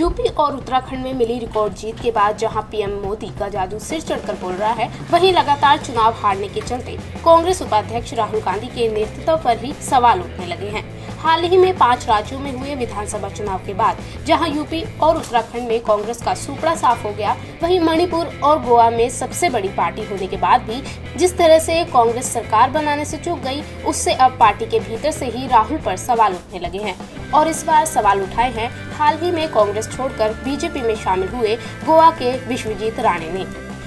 UP और उत्तराखंड में मिली record जीत के बाद जहां पीएम मोदी का जादू सिर चढ़कर बोल रहा है, वहीं लगातार चुनाव हारने के चलते कांग्रेस उपाध्यक्ष राहुल गांधी के नेतृत्व पर भी सवाल उठने लगे हैं। हाल ही में 5 राज्यों में हुए विधानसभा चुनाव के बाद जहां यूपी और उत्तराखंड में कांग्रेस का सुपड़ा साफ हो गया, वहीं मणिपुर और गोवा में सबसे बड़ी पार्टी होने के बाद भी जिस तरह से कांग्रेस सरकार बनाने से चूक गई, उससे अब पार्टी के भीतर से ही राहुल पर सवाल उठने लगे हैं। और इस बार सवाल उठाए हैं हाल ही में कांग्रेस छोड़कर बीजेपी में शामिल हुए गोवा के विश्वजीत राणे ने।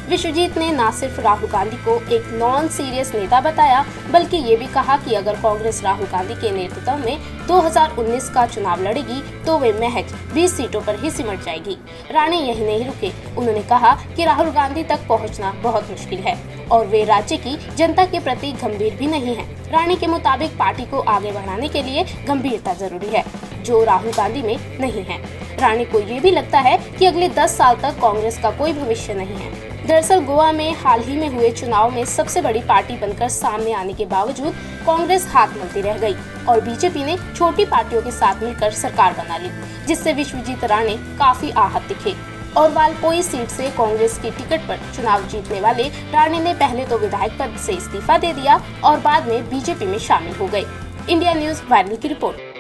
विश्वजीत ने न सिर्फ राहुल गांधी को एक नॉन सीरियस नेता बताया, बल्कि ये भी कहा कि अगर कांग्रेस राहुल गांधी के नेतृत्व में 2019 का चुनाव लड़ेगी तो वे महज 20 सीटों पर ही सिमट जाएगी। राणे यही नहीं रुके, उन्होंने कहा कि राहुल गांधी तक पहुंचना बहुत मुश्किल है और वे राज्य की जनता के प्रति गंभीर भी नहीं है। राणे के मुताबिक पार्टी को आगे बढ़ाने के लिए गंभीरता जरूरी है, जो राहुल गांधी में नहीं है। राणे को ये भी लगता है कि अगले 10 साल तक कांग्रेस का कोई भविष्य नहीं है। दरअसल गोवा में हाल ही में हुए चुनाव में सबसे बड़ी पार्टी बनकर सामने आने के बावजूद कांग्रेस हाथ मलती रह गई और बीजेपी ने छोटी पार्टियों के साथ मिलकर सरकार बना ली, जिससे विश्वजीत राणे काफी आहत दिखे। और वालपोई सीट से कांग्रेस की टिकट पर चुनाव जीतने वाले राणे ने पहले तो विधायक पद से इस्तीफा दे दिया और बाद में बीजेपी में शामिल हो गए। इंडिया न्यूज वायरल की रिपोर्ट।